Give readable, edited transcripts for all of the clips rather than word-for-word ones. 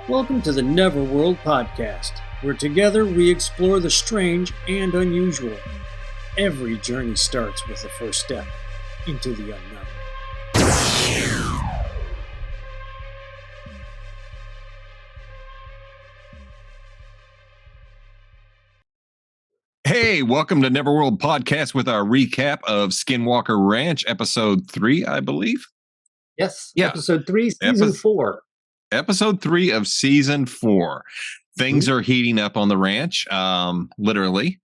Welcome to the Neverworld podcast, where together we explore the strange and unusual. Every journey starts with the first step into the unknown. Hey, welcome to Neverworld podcast with our recap of Skinwalker Ranch, episode 3, I believe. Yes, Yeah. episode 3, season 4. Episode 3 of season 4. Things are heating up on the ranch, literally.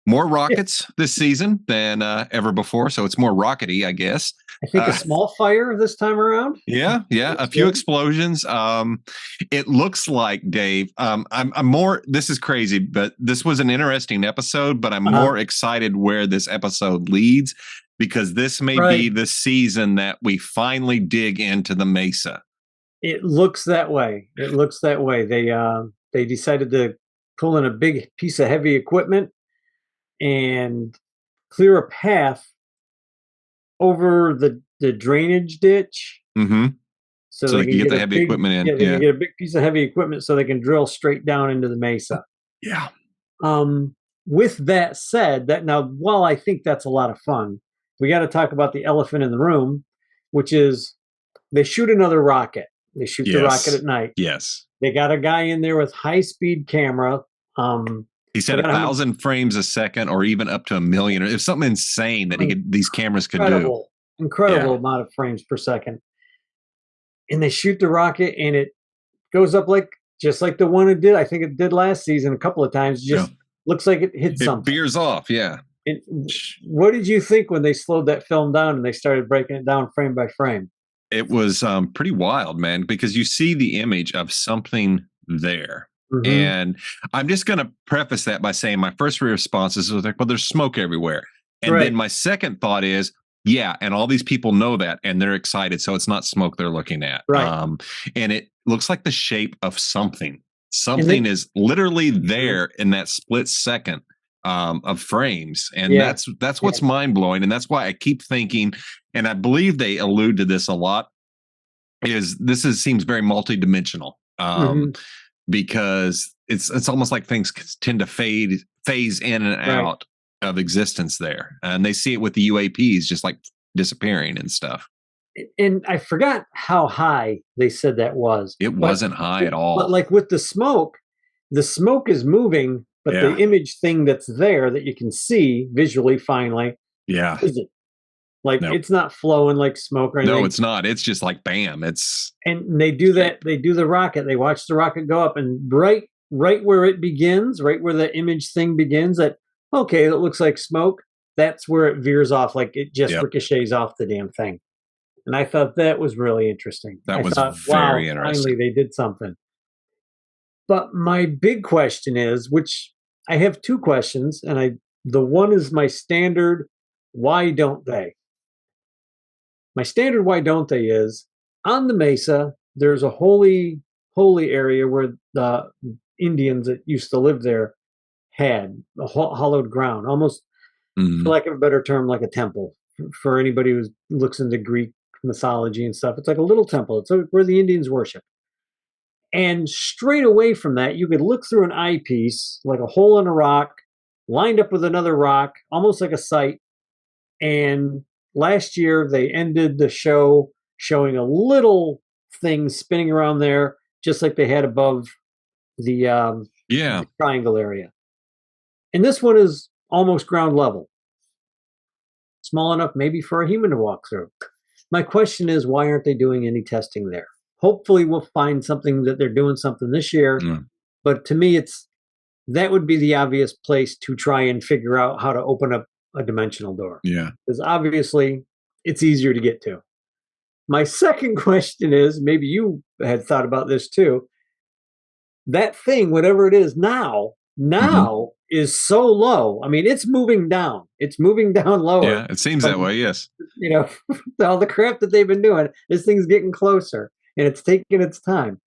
More rockets this season than ever before, so it's more rockety, I guess. I think a small fire this time around. Yeah, a few explosions. It looks like, Dave, I'm more, this is crazy, but this was an interesting episode, but I'm more excited where this episode leads, because this may be the season that we finally dig into the Mesa. It looks that way. They decided to pull in a big piece of heavy equipment and clear a path over the drainage ditch. Mm-hmm. So they can get the heavy equipment in. Yeah, they can get a big piece of heavy equipment so they can drill straight down into the Mesa. Yeah. With that said, while I think that's a lot of fun, we got to talk about the elephant in the room, which is they shoot another rocket. They shoot the rocket at night. Yes. They got a guy in there with high-speed camera. He said 1,000 frames a second, or even up to 1 million. It was something insane that these cameras could do. Incredible amount of frames per second. And they shoot the rocket, and it goes up just like the one it did. I think it did last season a couple of times. Just looks like it hit something. It veers off, yeah. And what did you think when they slowed that film down and they started breaking it down frame by frame? It was pretty wild, man, because you see the image of something there. Mm-hmm. And I'm just going to preface that by saying my first response is like, well, there's smoke everywhere. And then my second thought is, yeah, and all these people know that, and they're excited. So it's not smoke they're looking at. Right. And it looks like the shape of something. Something is literally there in that split second of frames. And that's what's mind-blowing. And that's why I keep thinking, and I believe they allude to this a lot, seems very multidimensional. Because it's almost like things tend to phase in and out of existence there. And they see it with the UAPs just like disappearing and stuff. And I forgot how high they said that was. It wasn't high at all. But like with the smoke is moving, but the image thing that's there that you can see visually finally isn't. It's not flowing like smoke or anything. No, it's not. It's just like bam. And they do that. They do the rocket. They watch the rocket go up, and right where it begins, right where the image thing begins, that it looks like smoke. That's where it veers off. Like it just ricochets off the damn thing. And I thought that was really interesting. That was very interesting. Finally, they did something. But my big question is, which I have two questions, and the one is my standard. Why don't they? My standard why don't they is, on the Mesa, there's a holy area where the Indians that used to live there had a hollowed ground, almost, for lack of a better term, like a temple. For anybody who looks into Greek mythology and stuff, it's like a little temple. It's where the Indians worship. And straight away from that, you could look through an eyepiece, like a hole in a rock, lined up with another rock, almost like a sight. And last year, they ended the show showing a little thing spinning around there, just like they had above the triangle area. And this one is almost ground level. Small enough maybe for a human to walk through. My question is, why aren't they doing any testing there? Hopefully we'll find something that they're doing something this year. But to me, that would be the obvious place to try and figure out how to open up a dimensional door. Yeah. Because obviously it's easier to get to. My second question is, maybe you had thought about this too. That thing, whatever it is now is so low. I mean, it's moving down. It's moving down lower. Yeah, it seems that way, yes. All the crap that they've been doing, this thing's getting closer and it's taking its time.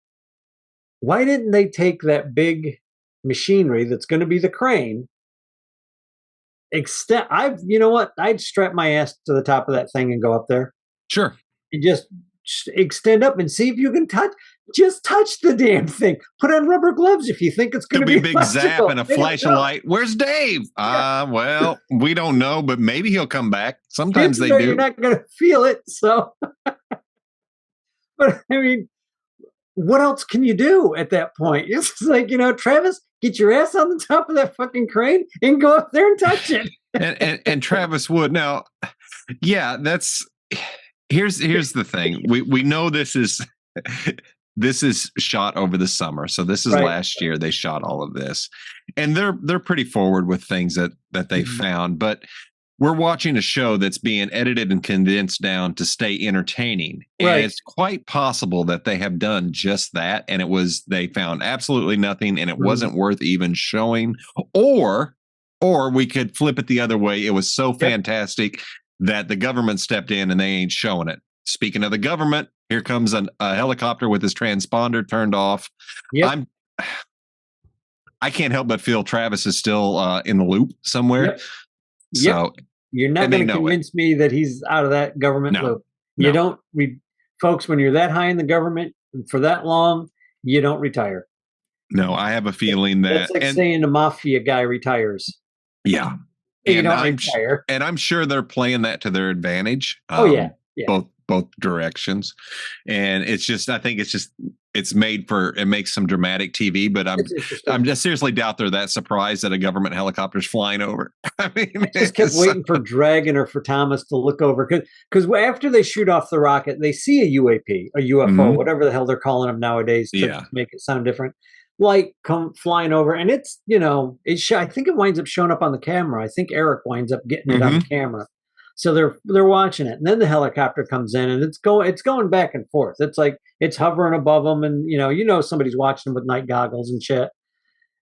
Why didn't they take that big machinery that's going to be the crane, I'd strap my ass to the top of that thing and go up there. Sure. And just extend up and see if you can touch. Just touch the damn thing. Put on rubber gloves if you think it's going Could to be a be big zap electrical. and a They don't flash of know. light. Where's Dave? Yeah. Well, we don't know, but maybe he'll come back. Sometimes Chances they are you're do. not going to feel it. So, but I mean, what else can you do at that point? It's just like, Travis, get your ass on the top of that fucking crane and go up there and touch it. And Travis Wood. Now, yeah, that's here's the thing. We know this is this is shot over the summer. So this is Right. last year they shot all of this. And they're pretty forward with things that they found, but we're watching a show that's being edited and condensed down to stay entertaining. And Right. it's quite possible that they have done just that. And they found absolutely nothing and it wasn't worth even showing. Or we could flip it the other way. It was so fantastic that the government stepped in and they ain't showing it. Speaking of the government, here comes a helicopter with his transponder turned off. Yep. I can't help but feel Travis is still in the loop somewhere. Yep. So you're not going to convince me that he's out of that government loop. You don't. Folks, when you're that high in the government for that long, you don't retire. No, I have a feeling that that's like saying a mafia guy retires. Yeah. You don't retire. And I'm sure they're playing that to their advantage. Both directions. And it's just, I think it's made for, it makes some dramatic TV, but I'm just seriously doubt they're that surprised that a government helicopter's flying over. I mean, I just kept waiting for Dragon or for Thomas to look over because after they shoot off the rocket, they see a UAP, a UFO, whatever the hell they're calling them nowadays to make it sound different. Light come flying over, and it's I think it winds up showing up on the camera. I think Eric winds up getting it on the camera. So they're watching it, and then the helicopter comes in, and it's going back and forth. It's like it's hovering above them, and somebody's watching them with night goggles and shit.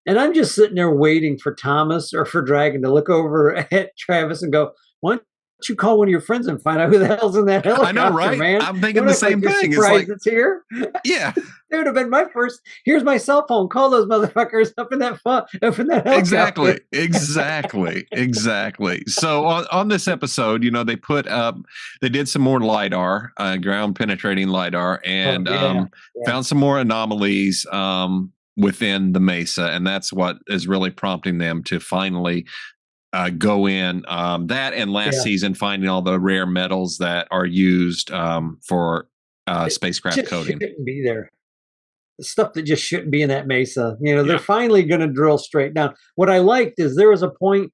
And I'm just sitting there waiting for Thomas or for Dragon to look over at Travis and go, "Why don't you call one of your friends and find out who the hell's in that helicopter?" I know, right? Man, I'm thinking the same thing. It's like it's here. Yeah, it would have been my first. Here's my cell phone. Call those motherfuckers up in that helicopter. Exactly. So on this episode, they did some more lidar, ground penetrating lidar, and found some more anomalies within the mesa, and that's what is really prompting them to finally go in. That and last season finding all the rare metals that are used for spacecraft coding. Shouldn't be there. The stuff that just shouldn't be in that mesa. They're finally going to drill straight down. What I liked is there was a point,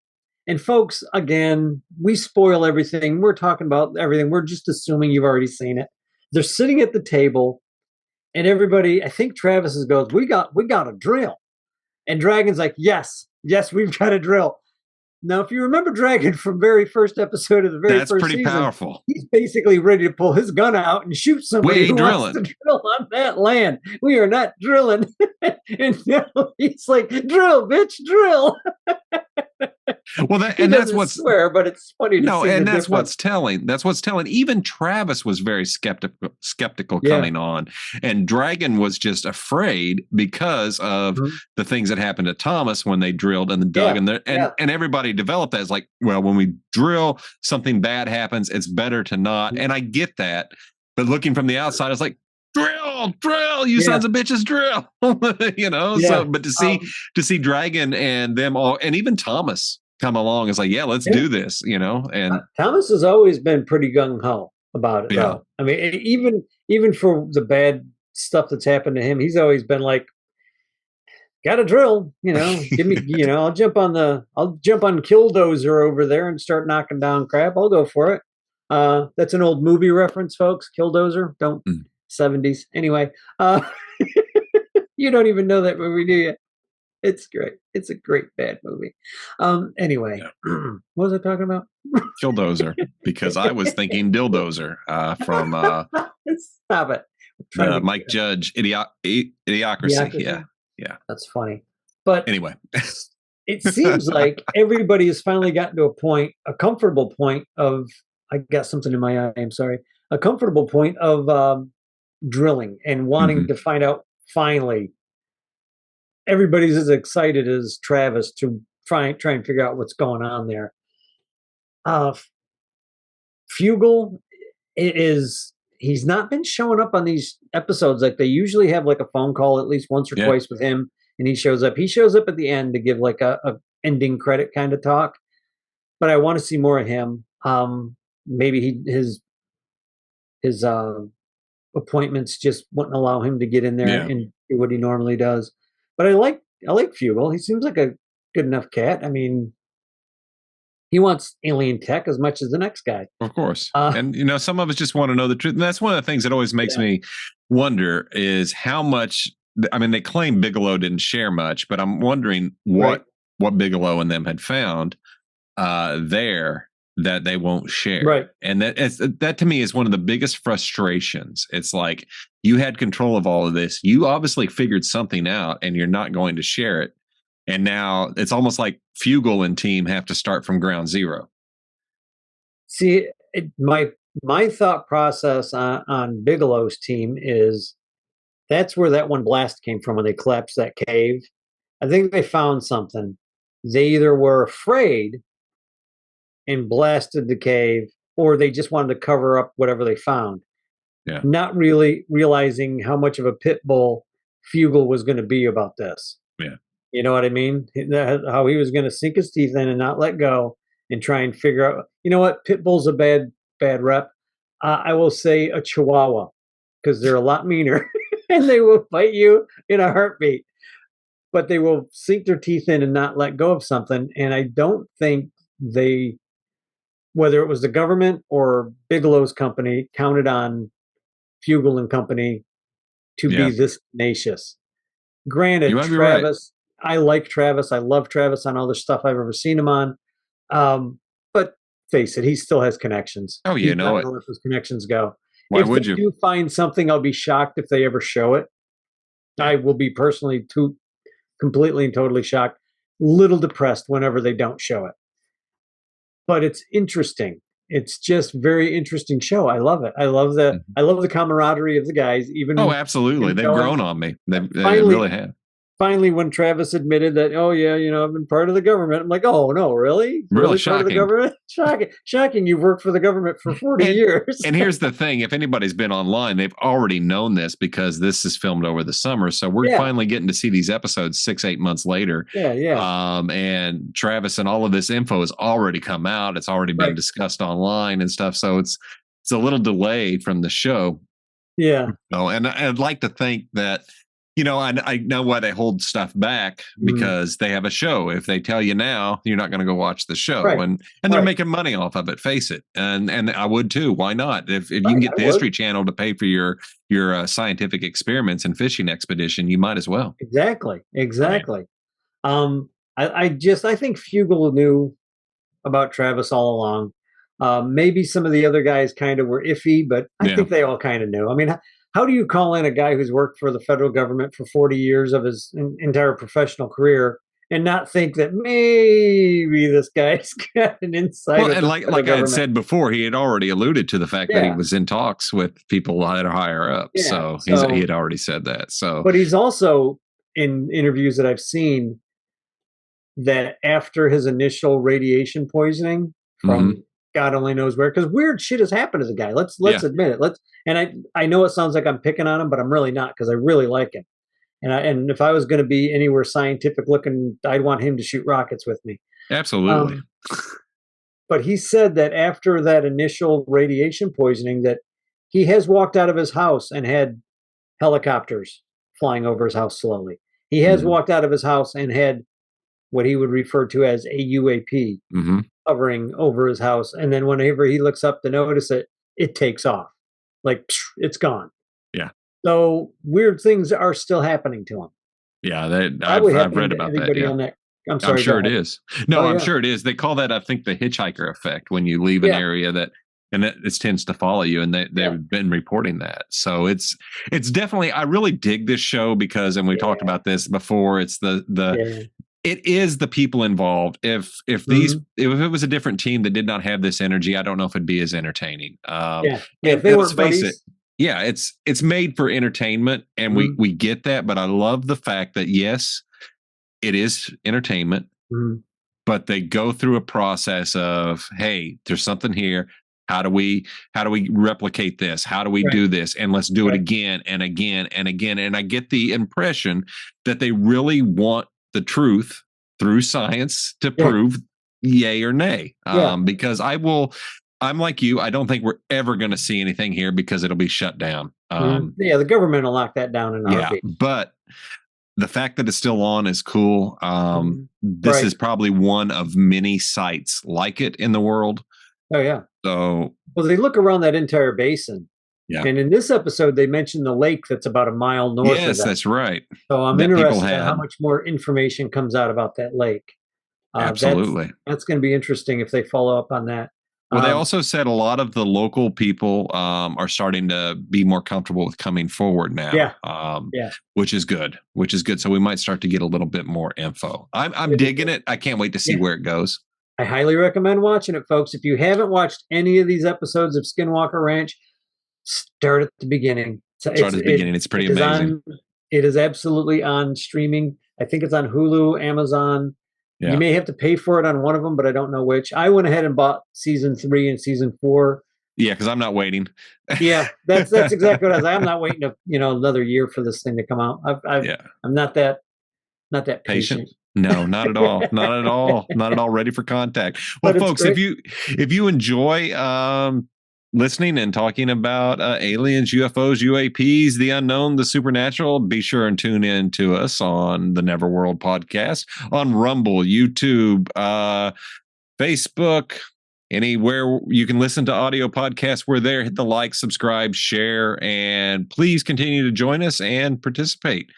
and folks, again, we spoil everything. We're talking about everything. We're just assuming you've already seen it. They're sitting at the table, and everybody, I think Travis goes, we got a drill. And Dragon's like, yes, we've got a drill. Now, if you remember Dragon from very first episode of the very first season, powerful. He's basically ready to pull his gun out and shoot somebody who wants to drill on that land. We are not drilling. And now he's like, drill, bitch, drill. Well, that's what's swear, but it's funny to see. And that's what's telling. That's what's telling. Even Travis was very skeptical coming on, and Dragon was just afraid because of the things that happened to Thomas when they drilled and dug, and everybody developed that as like, well, when we drill, something bad happens. It's better to not. And I get that, but looking from the outside, it's like, drill, you sons of bitches, drill. So, but to see Dragon and them all, and even Thomas come along, is like, let's do this, and Thomas has always been pretty gung-ho about it, though. I mean, even for the bad stuff that's happened to him, he's always been like, got a drill, give me, I'll jump on Killdozer over there and start knocking down crap. I'll go for it. That's an old movie reference, folks. Killdozer, 70s. Anyway, you don't even know that movie, do you? It's great. It's a great bad movie. Anyway, what was I talking about? Killdozer, because I was thinking Dildozer from Stop it. Mike Judge, Idiocracy. Yeah. That's funny. But anyway, it seems like everybody has finally gotten to a comfortable point of, I got something in my eye, I'm sorry, a comfortable point of drilling and wanting to find out finally. Everybody's as excited as Travis to try and figure out what's going on there. Fugel he's not been showing up on these episodes. Like they usually have like a phone call at least once or Yeah, twice with him, and he shows up. He shows up at the end to give like a ending credit kind of talk. But I want to see more of him. Maybe his appointments just wouldn't allow him to get in there yeah, and do what he normally does. But I like Fugel. He seems like a good enough cat. I mean, he wants alien tech as much as the next guy. of course. Uh, And some of us just want to know the truth, and that's one of the things that always makes yeah, me wonder is how much. I mean, they claim Bigelow didn't share much, but I'm wondering right, what Bigelow and them had found there that they won't share. right. And that to me is one of the biggest frustrations. It's like you had control of all of this. You obviously figured something out and you're not going to share it. And now it's almost like Fugel and team have to start from ground zero. See, my thought process on Bigelow's team is that's where that one blast came from when they collapsed that cave. I think they found something. They either were afraid and blasted the cave, or they just wanted to cover up whatever they found, Yeah. not really realizing how much of a pit bull Fugel was going to be about this. Yeah. You know what I mean? How he was going to sink his teeth in and not let go and try and figure out. You know what? Pit bull's a bad rep. I will say a Chihuahua because they're a lot meaner and they will fight you in a heartbeat. But they will sink their teeth in and not let go of something. And I don't think they, whether it was the government or Bigelow's company, counted on Fugel and company to be Yeah. this tenacious. You Granted, might be right. Travis, I like Travis. I love Travis on all the stuff I've ever seen him on. But face it, he still has connections. Oh, you He's not know going it. to let those connections go. Why If they would you? do find something, I'll be shocked if they ever show it. Yeah. I will be personally too completely and totally shocked. Little depressed whenever they don't show it. But it's interesting. It's just very interesting show. I love it. Mhm. I love the camaraderie of the guys. Oh, Even absolutely. him They've going grown on me. They finally really have. finally when Travis admitted that, oh yeah, I've been part of the government. I'm like, oh no, really? Really Really part of the shocking. government? Shocking. Shocking you've worked for the government for 40 And years. and here's the thing, if anybody's been online, they've already known this because this is filmed over the summer. So we're Yeah. finally getting to see these episodes 6, 8 months later. Yeah, yeah. And Travis and all of this info has already come out. It's already been Right. discussed online and stuff. So it's a little delayed from the show. Yeah. Oh, and I'd like to think that, I know why they hold stuff back Mm. because they have a show. If they tell you now, you're not going to go watch the show, Right. and they're Right. making money off of it. Face it, and I would too. Why not? If you can Right. get I the would. History Channel to pay for your scientific experiments and fishing expedition, you might as well. Exactly. I mean, Exactly. I think Fugel knew about Travis all along. Maybe some of the other guys kind of were iffy, but I yeah. think they all kind of knew. I mean, how do you call in a guy who's worked for the federal government for 40 years of his entire professional career and not think that maybe this guy's got an insight Well, with and the like federal like I had government? said before, he had already alluded to the fact that he Yeah, was in talks with people that are higher up. yeah. So he So, had already said that. So but he's also in interviews that I've seen that after his initial radiation poisoning mhm. from God only knows where, because weird shit has happened to the guy. Let's Yeah, admit it. I know it sounds like I'm picking on him, but I'm really not because I really like him. And if I was going to be anywhere scientific looking, I'd want him to shoot rockets with me. absolutely. Um, but he said that after that initial radiation poisoning, that he has walked out of his house and had helicopters flying over his house slowly. He has Mhm. walked out of his house and had what he would refer to as a UAP Mhm. hovering over his house. And then whenever he looks up to notice it, it takes off. Like it's gone. Yeah. So weird things are still happening to him. Yeah, that Probably I've happening read to about that, anybody yeah. on that. I'm I'm sorry, go sure it ahead. is. Oh No, I'm yeah. sure it is. They call that, I think, the hitchhiker effect when you leave an Yeah. area that and it tends to follow you, and Yeah. they've been reporting that. So it's definitely I really dig this show because and we talked Yeah. about this before, it's the Yeah. it is the people involved. Mhm. If it was a different team that did not have this energy, I don't know if it'd be as entertaining. Yeah. Yeah. If And they let's weren't face it, buddies. yeah, it's made for entertainment, and we Mhm. we get that. But I love the fact that yes, it is entertainment, Mhm. but they go through a process of hey, there's something here. How do we replicate this? How do we do this? And let's do it again and again and again. And I get the impression that they really want the truth through science to prove yay or nay. Because I'm like you. I don't think we're ever going to see anything here because it'll be shut down. The government will lock that down in a heartbeat. But the fact that it's still on is cool. This is probably one of many sites like it in the world. Oh, yeah. So, well, they look around that entire basin. Yeah. And in this episode, they mentioned the lake that's about a mile north of that. Yes, that's right. So I'm interested in how much more information comes out about that lake. Absolutely. That's going to be interesting if they follow up on that. Well, they also said a lot of the local people are starting to be more comfortable with coming forward now. Which is good. So we might start to get a little bit more info. I'm digging it. I can't wait to see where it goes. I highly recommend watching it, folks. If you haven't watched any of these episodes of Skinwalker Ranch, start at the beginning. Start at the beginning. It's pretty amazing. It is absolutely on streaming. I think it's on Hulu, Amazon. You may have to pay for it on one of them, but I don't know which. I went ahead and bought season 3 and season 4. Yeah, because I'm not waiting. That's exactly what I was. I'm not waiting to another year for this thing to come out. I'm not that patient. No, not at all. Not at all. Not at all ready for contact. Well, folks, if you enjoy listening and talking about aliens, UFOs, UAPs, the unknown, the supernatural, be sure and tune in to us on the Neverworld podcast on Rumble, YouTube, Facebook, anywhere you can listen to audio podcasts. We're there. Hit the like, subscribe, share, and please continue to join us and participate.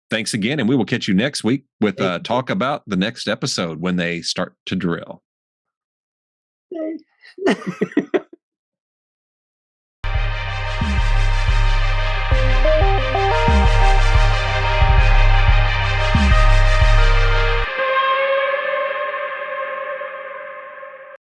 Thanks again, and we will catch you next week with talk about the next episode when they start to drill.